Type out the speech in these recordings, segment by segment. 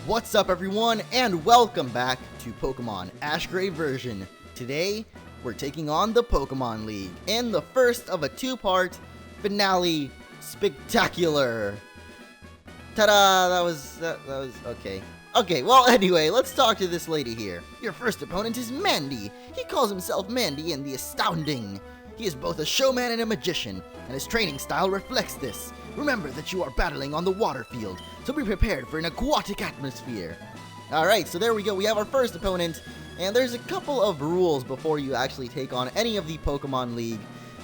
What's up everyone, and welcome back to Pokemon Ash Gray version. Today, we're taking on the Pokemon League in the first of a two-part finale spectacular. Ta-da! That was okay. Okay, well anyway, let's talk to this lady here. Your first opponent is Mandy. He calls himself Mandy in the Astounding. He is both a showman and a magician, and his training style reflects this. Remember that you are battling on the water field, so be prepared for an aquatic atmosphere. Alright, so there we go, we have our first opponent, and there's a couple of rules before you actually take on any of the Pokemon League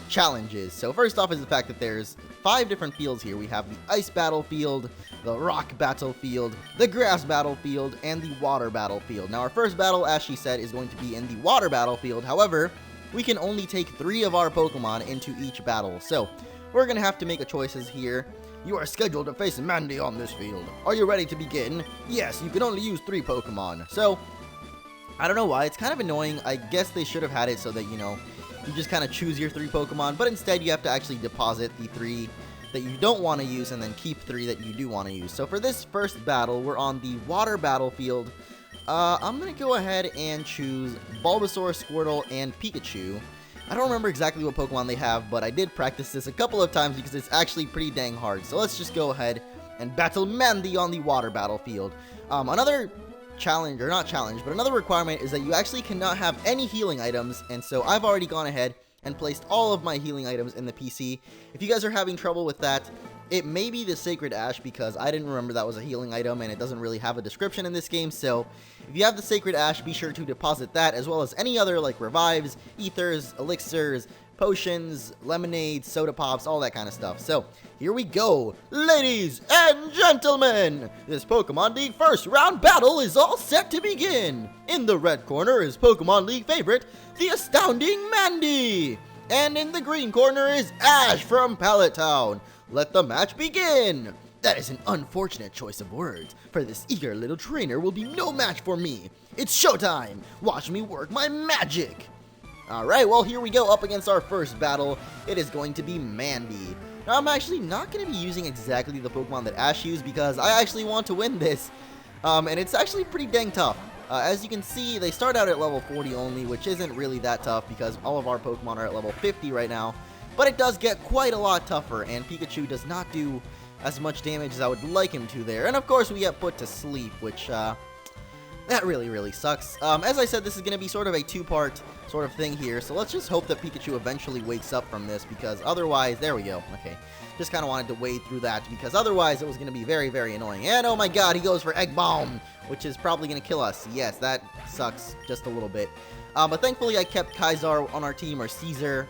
challenges. So first off is the fact that there's 5 different fields here. We have the Ice Battlefield, the Rock Battlefield, the Grass Battlefield, and the Water Battlefield. Now our first battle, as she said, is going to be in the Water Battlefield. However, we can only take 3 of our Pokemon into each battle, so we're going to have to make a choices here. You are scheduled to face Mandy on this field. Are you ready to begin? Yes, you can only use 3 Pokemon. So, I don't know why. It's kind of annoying. I guess they should have had it so that, you just kind of choose your 3 Pokemon. But instead, you have to actually deposit the 3 that you don't want to use and then keep 3 that you do want to use. So, for this first battle, we're on the Water Battlefield. I'm going to go ahead and choose Bulbasaur, Squirtle, and Pikachu. I don't remember exactly what Pokemon they have, but I did practice this a couple of times because it's actually pretty dang hard. So let's just go ahead and battle Mandy on the Water Battlefield. Another challenge, or not challenge, but another requirement is that you actually cannot have any healing items, and so I've already gone ahead and placed all of my healing items in the PC. If you guys are having trouble with that, it may be the Sacred Ash because I didn't remember that was a healing item and it doesn't really have a description in this game. So if you have the Sacred Ash, be sure to deposit that as well as any other like revives, ethers, elixirs, potions, lemonades, soda pops, all that kind of stuff. So here we go, ladies and gentlemen. This Pokemon League first round battle is all set to begin. In the red corner is Pokemon League favorite, the Astounding Mandy. And in the green corner is Ash from Pallet Town. Let the match begin! That is an unfortunate choice of words, for this eager little trainer will be no match for me. It's showtime! Watch me work my magic! Alright, well here we go up against our first battle. It is going to be Mandy. Now I'm actually not going to be using exactly the Pokemon that Ash used because I actually want to win this. And it's actually pretty dang tough. As you can see, they start out at level 40 only, which isn't really that tough because all of our Pokemon are at level 50 right now. But it does get quite a lot tougher, and Pikachu does not do as much damage as I would like him to there. And of course, we get put to sleep, which, that really sucks. As I said, this is going to be sort of a 2-part sort of thing here, so let's just hope that Pikachu eventually wakes up from this, because otherwise, there we go, okay. Just kind of wanted to wade through that, because otherwise it was going to be very annoying. And oh my god, he goes for Egg Bomb, which is probably going to kill us. Yes, that sucks just a little bit. But thankfully I kept Kaisar on our team, or Caesar.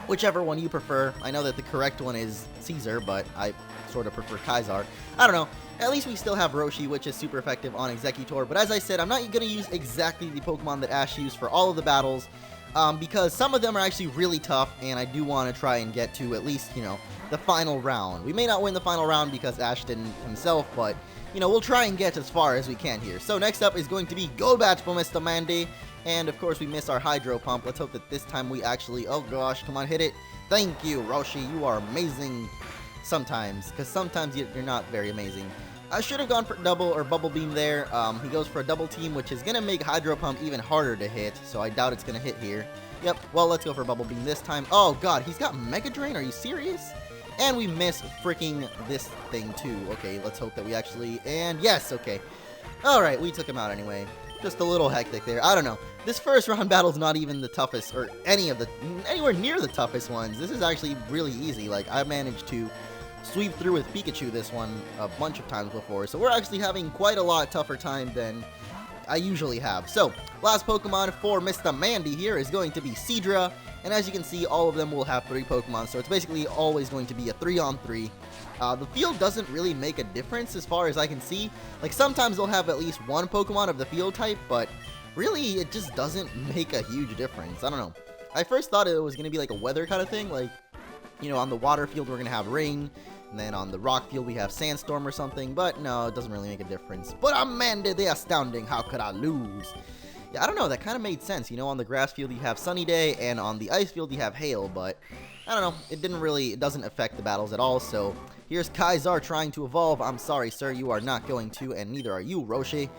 Whichever one you prefer. I know that the correct one is Caesar, but I sort of prefer Kaisar. I don't know. At least we still have Roshi, which is super effective on Exeggutor. But as I said, I'm not going to use exactly the Pokemon that Ash used for all of the battles. Because some of them are actually really tough, and I do want to try and get to at least, the final round. We may not win the final round because Ash didn't himself, but, we'll try and get as far as we can here. So next up is going to be Golbat for Mr. Mandy. And, of course, we miss our Hydro Pump. Let's hope that this time we actually... Oh, gosh. Come on, hit it. Thank you, Roshi. You are amazing sometimes. Because sometimes you're not very amazing. I should have gone for double or Bubble Beam there. He goes for a double team, which is going to make Hydro Pump even harder to hit. So I doubt it's going to hit here. Yep. Well, let's go for Bubble Beam this time. Oh, God. He's got Mega Drain. Are you serious? And we miss freaking this thing, too. Okay, let's hope that we actually... And yes, okay. Alright, we took him out anyway. Just a little hectic there. I don't know. This first round battle's not even the toughest, or anywhere near the toughest ones. This is actually really easy. Like, I managed to sweep through with Pikachu this one a bunch of times before. So we're actually having quite a lot tougher time than I usually have. So, last Pokemon for Mr. Mandy here is going to be Seadra. And as you can see, all of them will have 3 Pokemon. So it's basically always going to be a 3-on-3. The field doesn't really make a difference as far as I can see. Like, sometimes they'll have at least 1 Pokemon of the field type, but really, it just doesn't make a huge difference. I don't know. I first thought it was going to be like a weather kind of thing. Like, on the water field, we're going to have rain. And then on the rock field, we have sandstorm or something. But no, it doesn't really make a difference. But I'm Mandy the Astounding. How could I lose? Yeah, I don't know. That kind of made sense. On the grass field, you have sunny day. And on the ice field, you have hail. But I don't know, it doesn't affect the battles at all, so here's Kaisar trying to evolve. I'm sorry, sir, you are not going to, and neither are you, Roshi.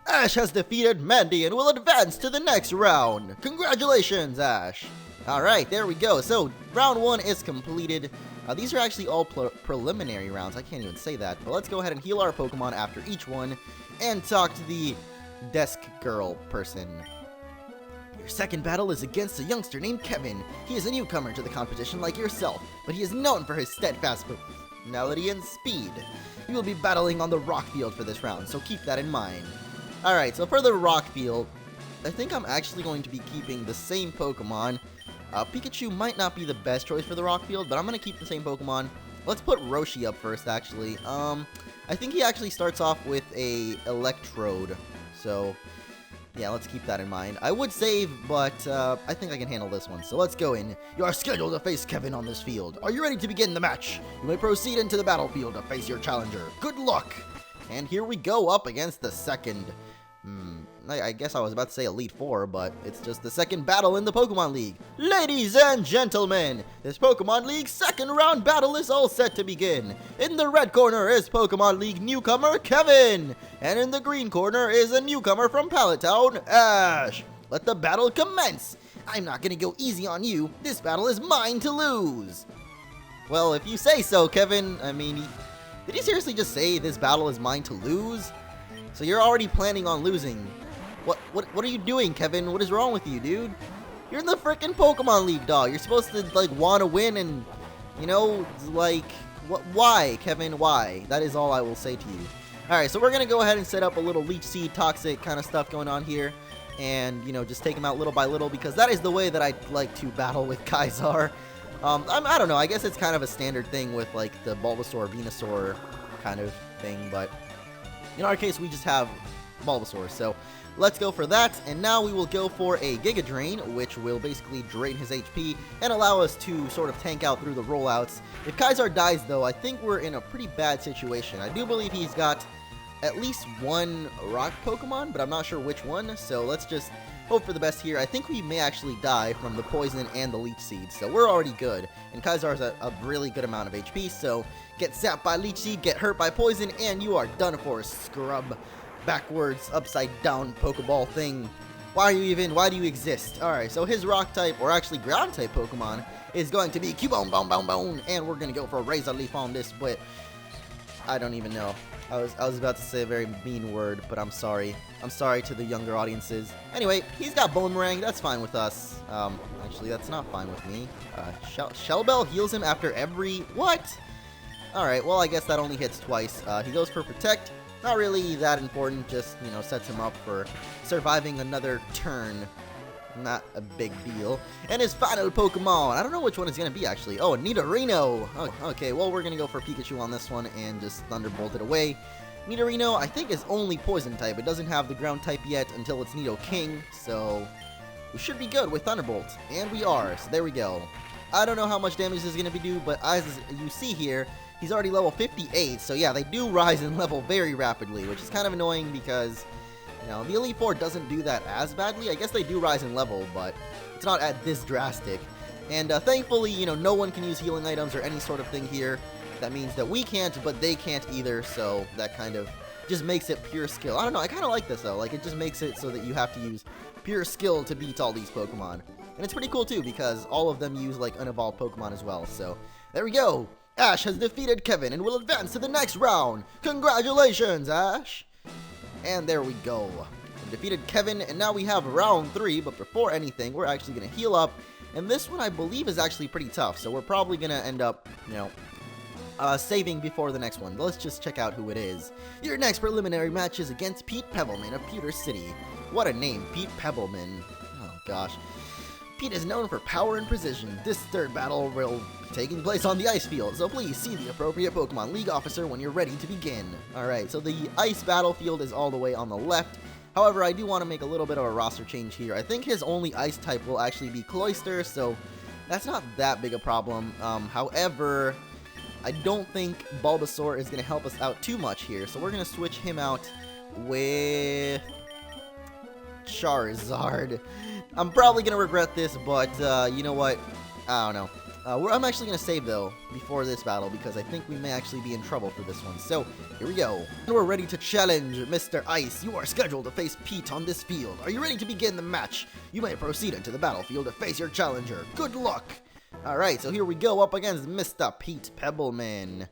Ash has defeated Mandy and will advance to the next round. Congratulations, Ash. Alright, there we go. So, round 1 is completed. These are actually all preliminary rounds. I can't even say that. But let's go ahead and heal our Pokemon after each one and talk to the desk girl person. Your second battle is against a youngster named Kevin. He is a newcomer to the competition like yourself, but he is known for his steadfast personality and speed. You will be battling on the rock field for this round, so keep that in mind. Alright, so for the rock field, I think I'm actually going to be keeping the same Pokemon. Pikachu might not be the best choice for the rock field, but I'm going to keep the same Pokemon. Let's put Roshi up first, actually. I think he actually starts off with a Electrode, so yeah, let's keep that in mind. I would save, but I think I can handle this one, so let's go in. You are scheduled to face Kevin on this field. Are you ready to begin the match? You may proceed into the battlefield to face your challenger. Good luck! And here we go up against the second. I guess I was about to say Elite Four, but it's just the second battle in the Pokemon League. Ladies and gentlemen, this Pokemon League second round battle is all set to begin. In the red corner is Pokemon League newcomer Kevin, and in the green corner is a newcomer from Pallet Town, Ash. Let the battle commence. I'm not gonna go easy on you. This battle is mine to lose. Well, if you say so, Kevin. I mean, did he seriously just say this battle is mine to lose? So you're already planning on losing. What are you doing, Kevin? What is wrong with you, dude? You're in the frickin' Pokemon League, dog. You're supposed to, like, want to win and, you know, like, why, Kevin? Why? That is all I will say to you. Alright, so we're going to go ahead and set up a little Leech Seed Toxic kind of stuff going on here. And, you know, just take him out little by little, because that is the way that I like to battle with Kaisar. I don't know. I guess it's kind of a standard thing with, like, the Bulbasaur, Venusaur kind of thing, but in our case, we just have Bulbasaur, so let's go for that. And now we will go for a Giga Drain, which will basically drain his HP and allow us to sort of tank out through the rollouts. If Kaisar dies, though, I think we're in a pretty bad situation. I do believe he's got at least one rock Pokemon, but I'm not sure which one, so let's just hope for the best here. I think we may actually die from the Poison and the Leech Seed, so we're already good. And Kaisar's a really good amount of HP, so get zapped by Leech Seed, get hurt by Poison, and you are done for, scrub. Backwards, upside down Pokeball thing. Why do you exist? Alright, so his rock type, or actually ground type Pokemon, is going to be Cubone, and we're going to go for a Razor Leaf on this, but I don't even know. I was about to say a very mean word, but I'm sorry. I'm sorry to the younger audiences. Anyway, he's got Boomerang, that's fine with us. Actually, that's not fine with me. Shell Bell heals him after every... What? Alright, well, I guess that only hits twice. He goes for Protect. Not really that important, just, you know, sets him up for surviving another turn. Not a big deal. And his final Pokemon, I don't know which one it's going to be, actually. Oh, Nidorino! Oh, okay, well, we're going to go for Pikachu on this one and just Thunderbolt it away. Nidorino, I think, is only Poison type. It doesn't have the Ground type yet until it's Nidoking, so we should be good with Thunderbolt. And we are, so there we go. I don't know how much damage this is going to do, but as you see here, he's already level 58, so yeah, they do rise in level very rapidly, which is kind of annoying because, you know, the Elite Four doesn't do that as badly. I guess they do rise in level, but it's not at this drastic. And thankfully, you know, no one can use healing items or any sort of thing here. That means that we can't, but they can't either, so that kind of just makes it pure skill. I don't know, I kind of like this, though. Like, it just makes it so that you have to use pure skill to beat all these Pokemon. And it's pretty cool, too, because all of them use, like, unevolved Pokemon as well. So, there we go. Ash has defeated Kevin and will advance to the next round. Congratulations, Ash! And there we go. We defeated Kevin, and now we have round 3, but before anything, we're actually going to heal up. And this one, I believe, is actually pretty tough, so we're probably going to end up, you know, saving before the next one. Let's just check out who it is. Your next preliminary match is against Pete Pebbleman of Pewter City. What a name, Pete Pebbleman. Oh, gosh. Pete is known for power and precision. This third battle will be taking place on the ice field, so please see the appropriate Pokemon League officer when you're ready to begin. Alright, so the ice battlefield is all the way on the left. However, I do want to make a little bit of a roster change here. I think his only ice type will actually be Cloyster, so that's not that big a problem. However, I don't think Bulbasaur is going to help us out too much here, so we're going to switch him out with Charizard. I'm probably going to regret this, but you know what? I don't know. I'm actually going to save, though, before this battle, because I think we may actually be in trouble for this one. So, here we go. And we're ready to challenge Mr. Ice. You are scheduled to face Pete on this field. Are you ready to begin the match? You may proceed into the battlefield to face your challenger. Good luck! Alright, so here we go up against Mr. Pete Pebbleman.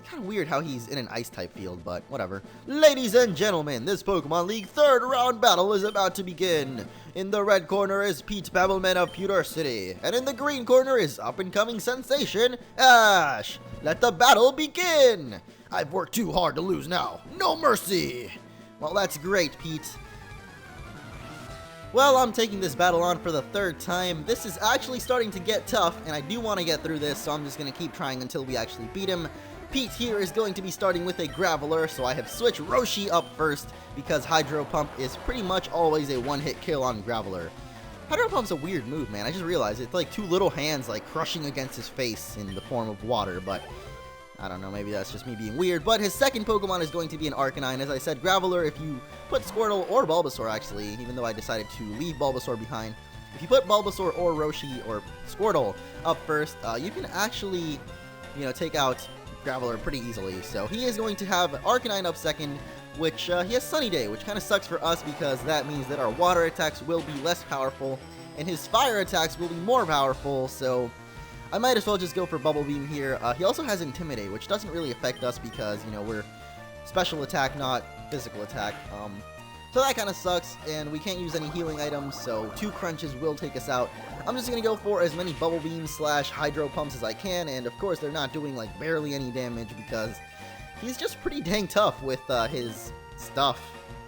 Kind of weird how he's in an ice-type field, but whatever. Ladies and gentlemen, this Pokemon League third round battle is about to begin. In the red corner is Pete Pebbleman of Pewter City, and in the green corner is up-and-coming sensation, Ash. Let the battle begin! I've worked too hard to lose now. No mercy! Well, that's great, Pete. Well, I'm taking this battle on for the third time. This is actually starting to get tough, and I do want to get through this, so I'm just going to keep trying until we actually beat him. Pete here is going to be starting with a Graveler, so I have switched Roshi up first because Hydro Pump is pretty much always a one-hit kill on Graveler. Hydro Pump's a weird move, man. I just realized it's like two little hands like crushing against his face in the form of water, but I don't know, maybe that's just me being weird. But his second Pokemon is going to be an Arcanine. As I said, Graveler, if you put Squirtle or Bulbasaur, actually, even though I decided to leave Bulbasaur behind, if you put Bulbasaur or Roshi or Squirtle up first, you can actually, take out Graveler pretty easily. So he is going to have Arcanine up second, which he has Sunny Day, which kind of sucks for us because that means that our water attacks will be less powerful and his fire attacks will be more powerful. So I might as well just go for Bubble Beam here. He also has Intimidate, which doesn't really affect us because, we're special attack, not physical attack. So that kind of sucks, and we can't use any healing items, so 2 crunches will take us out. I'm just going to go for as many Bubble Beams / Hydro Pumps as I can, and of course they're not doing like barely any damage because he's just pretty dang tough with his stuff.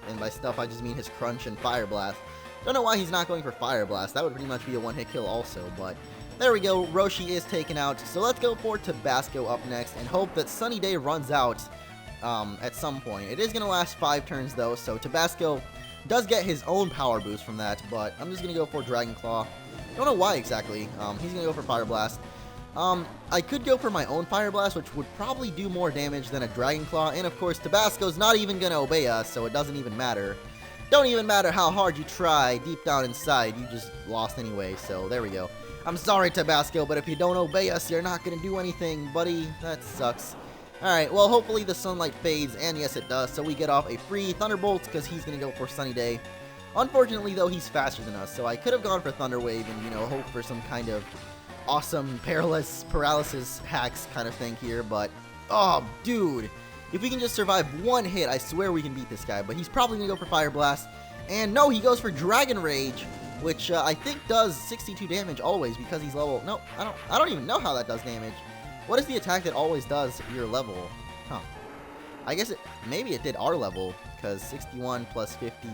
And by stuff I just mean his Crunch and Fire Blast. Don't know why he's not going for Fire Blast. That would pretty much be a one-hit kill also, but there we go. Roshi is taken out, so let's go for Tabasco up next and hope that Sunny Day runs out at some point. It is going to last 5 turns though, so Tabasco does get his own power boost from that, but I'm just going to go for Dragon Claw. Don't know why exactly. He's going to go for Fire Blast. I could go for my own Fire Blast, which would probably do more damage than a Dragon Claw, and of course Tabasco's not even going to obey us, so it doesn't even matter. Don't even matter how hard you try, deep down inside, you just lost anyway, so there we go. I'm sorry, Tabasco, but if you don't obey us, you're not going to do anything, buddy. That sucks. Alright, well, hopefully the sunlight fades, and yes, it does, so we get off a free Thunderbolt, because he's going to go for Sunny Day. Unfortunately, though, he's faster than us, so I could have gone for Thunder Wave and, hope for some kind of awesome paralysis hacks kind of thing here, but, oh, dude, if we can just survive one hit, I swear we can beat this guy, but he's probably going to go for Fire Blast, and no, he goes for Dragon Rage, which I think does 62 damage always, because he's level, no, I don't even know how that does damage. What is the attack that always does your level? Huh. I guess maybe it did our level, because 61 plus 50,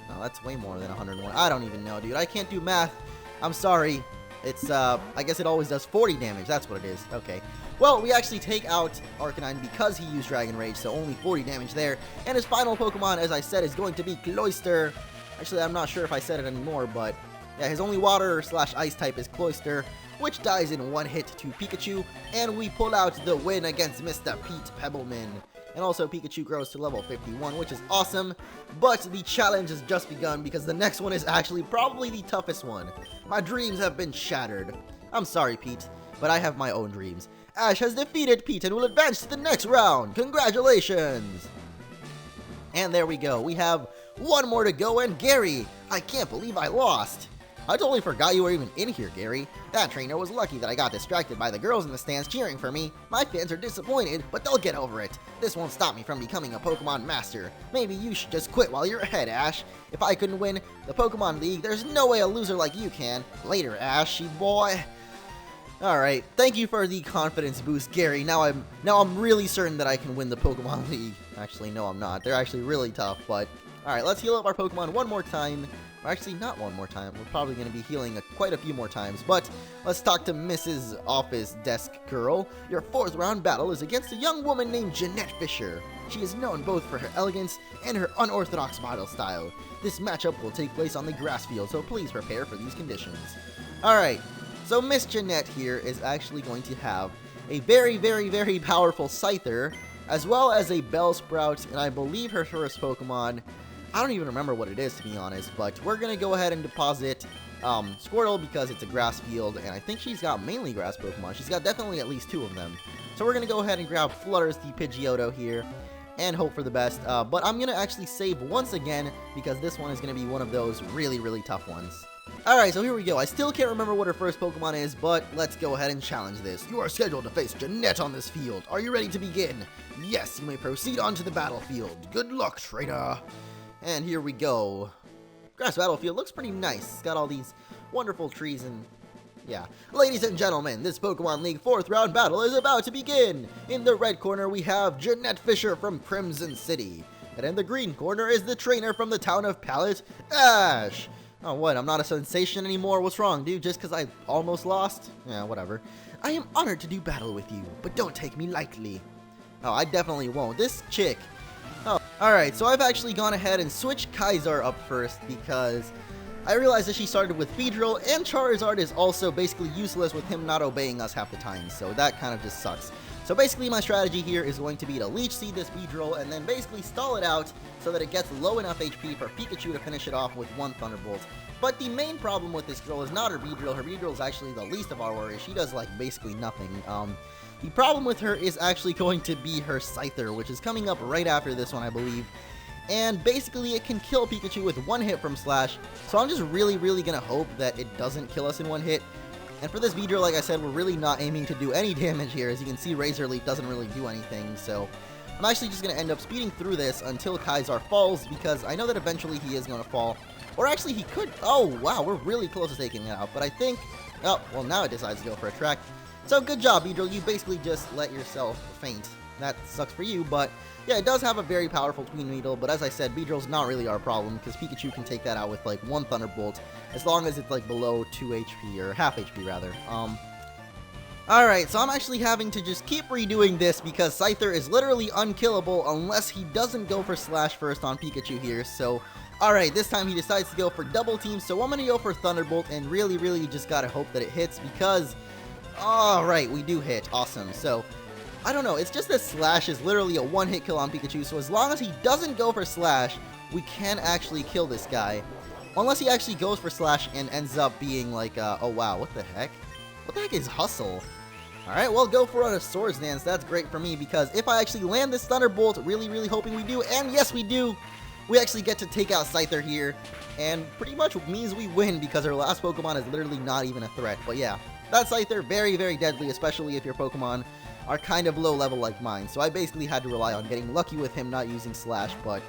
no, that's way more than 101. I don't even know, dude. I can't do math. I'm sorry. It's, I guess it always does 40 damage. That's what it is. Okay. Well, we actually take out Arcanine because he used Dragon Rage, so only 40 damage there. And his final Pokemon, as I said, is going to be Cloyster. Actually, I'm not sure if I said it anymore, but yeah, his only water / ice type is Cloyster, which dies in one hit to Pikachu, and we pull out the win against Mr. Pete Pebbleman. And also Pikachu grows to level 51, which is awesome, but the challenge has just begun because the next one is actually probably the toughest one. My dreams have been shattered. I'm sorry, Pete, but I have my own dreams. Ash has defeated Pete and will advance to the next round. Congratulations! And there we go. We have one more to go, and Gary, I can't believe I lost. I totally forgot you were even in here, Gary. That trainer was lucky that I got distracted by the girls in the stands cheering for me. My fans are disappointed, but they'll get over it. This won't stop me from becoming a Pokemon Master. Maybe you should just quit while you're ahead, Ash. If I couldn't win the Pokemon League, there's no way a loser like you can. Later, Ashy boy. Alright, thank you for the confidence boost, Gary. Now I'm really certain that I can win the Pokemon League. Actually, no, I'm not. They're actually really tough, but alright, let's heal up our Pokemon one more time. Or actually, not one more time. We're probably going to be healing quite a few more times. But let's talk to Mrs. Office Desk Girl. Your 4th round battle is against a young woman named Janette Fisher. She is known both for her elegance and her unorthodox model style. This matchup will take place on the grass field, so please prepare for these conditions. Alright, so Miss Janette here is actually going to have a very, very, very powerful Scyther, as well as a Bellsprout, and I believe her first Pokemon, I don't even remember what it is, to be honest, but we're going to go ahead and deposit Squirtle because it's a grass field, and I think she's got mainly grass Pokemon. She's got definitely at least 2 of them. So we're going to go ahead and grab Flutters the Pidgeotto here and hope for the best. But I'm going to actually save once again because this one is going to be one of those really, really tough ones. Alright, so here we go. I still can't remember what her first Pokemon is, but let's go ahead and challenge this. You are scheduled to face Janette on this field. Are you ready to begin? Yes, you may proceed onto the battlefield. Good luck, trainer. And here we go. Grass battlefield looks pretty nice. It's got all these wonderful trees and... yeah. Ladies and gentlemen, this Pokemon League 4th round battle is about to begin. In the red corner, we have Janette Fisher from Crimson City. And in the green corner is the trainer from the town of Pallet, Ash. Oh, what? I'm not a sensation anymore? What's wrong, dude? Just because I almost lost? Yeah, whatever. I am honored to do battle with you, but don't take me lightly. Oh, I definitely won't. This chick. Oh, alright, so I've actually gone ahead and switched Kaiser up first because I realized that she started with Beedrill, and Charizard is also basically useless with him not obeying us half the time, so that kind of just sucks. So basically my strategy here is going to be to Leech Seed this Beedrill and then basically stall it out so that it gets low enough HP for Pikachu to finish it off with 1 Thunderbolt. But the main problem with this girl is not her Beedrill. Her Beedrill is actually the least of our worries. She does like basically nothing. The problem with her is actually going to be her Scyther, which is coming up right after this one, I believe. And basically it can kill Pikachu with 1 hit from Slash, so I'm just really gonna hope that it doesn't kill us in 1 hit. And for this Beedrill, like I said, we're really not aiming to do any damage here. As you can see, Razor Leaf doesn't really do anything, so I'm actually just gonna end up speeding through this until Kaiser falls, because I know that eventually he is gonna fall. Or actually he could, oh wow, we're really close to taking it out, but I think, oh, well now it decides to go for a track. So good job, Beedrill, you basically just let yourself faint. That sucks for you, but yeah, it does have a very powerful Tween Needle, but as I said, Beedrill's not really our problem, because Pikachu can take that out with like 1 Thunderbolt, as long as it's like below 2 HP, or half HP rather. Alright, so I'm actually having to just keep redoing this, because Scyther is literally unkillable unless he doesn't go for Slash first on Pikachu here, so... Alright, this time he decides to go for Double Team, so I'm gonna go for Thunderbolt, and really just gotta hope that it hits, because... Alright, we do hit. Awesome. So, I don't know. It's just that Slash is literally a 1-hit kill on Pikachu, so as long as he doesn't go for Slash, we can actually kill this guy. Unless he actually goes for Slash and ends up being like, oh wow, what the heck? What the heck is Hustle? Alright, well, go for a Swords Dance. That's great for me, because if I actually land this Thunderbolt, really hoping we do, and yes, we do, we actually get to take out Scyther here, and pretty much means we win, because our last Pokemon is literally not even a threat. But yeah, that Scyther, very deadly, especially if your Pokemon are kind of low level like mine. So I basically had to rely on getting lucky with him not using Slash, but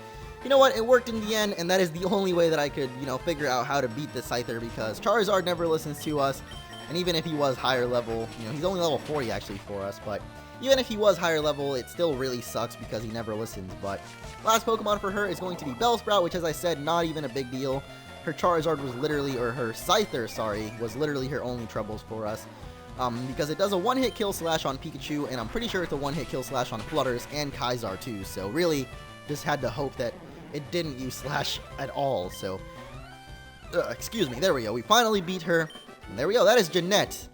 you know what, it worked in the end, and that is the only way that I could, you know, figure out how to beat this Scyther, because Charizard never listens to us, and even if he was higher level, you know, he's only level 40 actually for us, but even if he was higher level, it still really sucks because he never listens. But last Pokemon for her is going to be Bellsprout, which, as I said, not even a big deal. Her Charizard was literally, or her Scyther, sorry, was literally her only troubles for us. Because it does a 1-hit kill slash on Pikachu, and I'm pretty sure it's a 1-hit kill slash on Flutters and Kaiser too, so really just had to hope that it didn't use Slash at all, so... excuse me, there we go, we finally beat her, and there we go, that is Janette.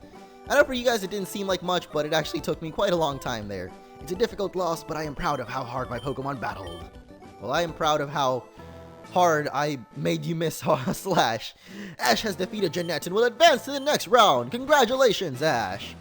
I know for you guys it didn't seem like much, but it actually took me quite a long time there. It's a difficult loss, but I am proud of how hard my Pokemon battled. Well, I am proud of how hard I made you miss Slash. Ash has defeated Janette and will advance to the next round. Congratulations, Ash.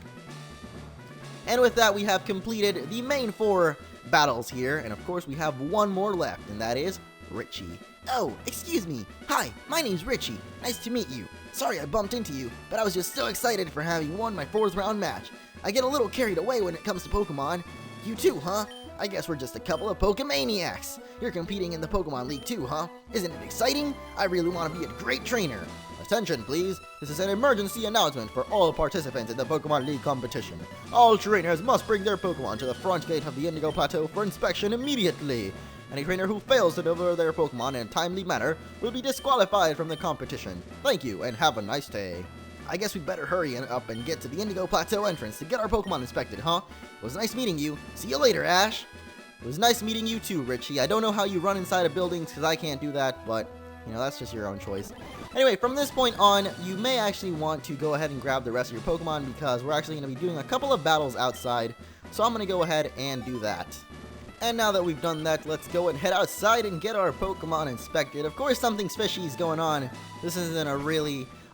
And with that, we have completed the main 4 battles here, and of course we have one more left, and that is Richie. Oh, excuse me. Hi, my name's Richie. Nice to meet you. Sorry I bumped into you, but I was just so excited for having won my 4th round match. I get a little carried away when it comes to Pokemon. You too, huh? I guess we're just a couple of Pokemaniacs. You're competing in the Pokemon League too, huh? Isn't it exciting? I really want to be a great trainer. Attention, please. This is an emergency announcement for all participants in the Pokemon League competition. All trainers must bring their Pokemon to the front gate of the Indigo Plateau for inspection immediately. Any trainer who fails to deliver their Pokemon in a timely manner will be disqualified from the competition. Thank you, and have a nice day. I guess we better hurry up and get to the Indigo Plateau entrance to get our Pokemon inspected, huh? It was nice meeting you. See you later, Ash. It was nice meeting you too, Richie. I don't know how you run inside of buildings because I can't do that, but, you know, that's just your own choice. Anyway, from this point on, you may actually want to go ahead and grab the rest of your Pokemon because we're actually going to be doing a couple of battles outside, so I'm going to go ahead and do that. And now that we've done that, let's go and head outside and get our Pokemon inspected. Of course, something fishy is going on. This isn't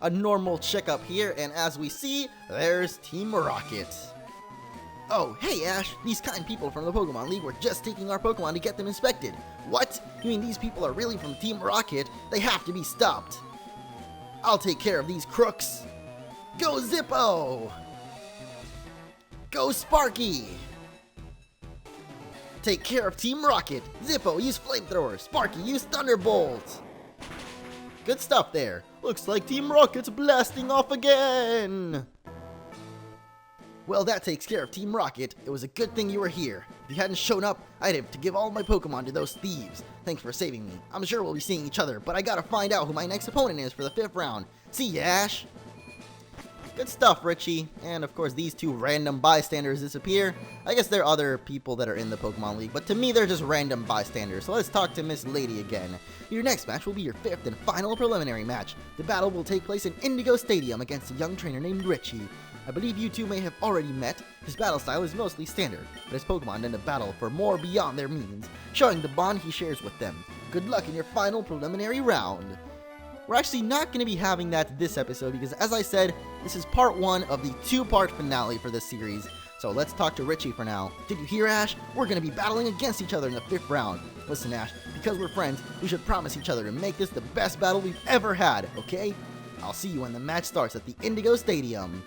a normal checkup here, and as we see, there's Team Rocket. Oh, hey Ash, these kind people from the Pokemon League were just taking our Pokemon to get them inspected. What? You mean these people are really from Team Rocket? They have to be stopped. I'll take care of these crooks. Go Zippo! Go Sparky! Take care of Team Rocket. Zippo, use Flamethrower. Sparky, use Thunderbolt. Good stuff there. Looks like Team Rocket's blasting off again. Well, that takes care of Team Rocket. It was a good thing you were here. If you hadn't shown up, I'd have to give all my Pokemon to those thieves. Thanks for saving me. I'm sure we'll be seeing each other, but I gotta find out who my next opponent is for the 5th round. See ya, Ash. Good stuff, Richie. And of course, these two random bystanders disappear. I guess there are other people that are in the Pokemon League, but to me, they're just random bystanders. So let's talk to Miss Lady again. Your next match will be your 5th and final preliminary match. The battle will take place in Indigo Stadium against a young trainer named Richie. I believe you two may have already met. His battle style is mostly standard, but his Pokemon tend to battle for more beyond their means, showing the bond he shares with them. Good luck in your final preliminary round. We're actually not going to be having that this episode because, as I said, this is part 1 of the 2-part finale for this series. So let's talk to Richie for now. Did you hear, Ash? We're going to be battling against each other in the 5th round. Listen, Ash, because we're friends, we should promise each other to make this the best battle we've ever had, okay? I'll see you when the match starts at the Indigo Stadium.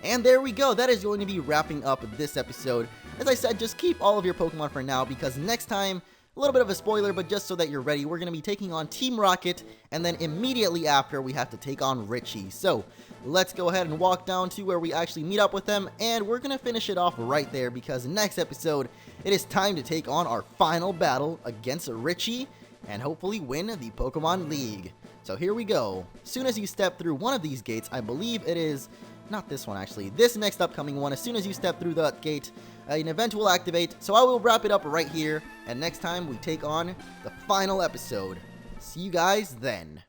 And there we go. That is going to be wrapping up this episode. As I said, just keep all of your Pokemon for now because next time, a little bit of a spoiler, but just so that you're ready, we're going to be taking on Team Rocket, and then immediately after, we have to take on Richie. So, let's go ahead and walk down to where we actually meet up with them, and we're going to finish it off right there, because next episode, it is time to take on our final battle against Richie, and hopefully win the Pokemon League. So here we go. As soon as you step through one of these gates, I believe it is... not this one, actually. This next upcoming one, as soon as you step through that gate, an event will activate. So I will wrap it up right here. And next time, we take on the final episode. See you guys then.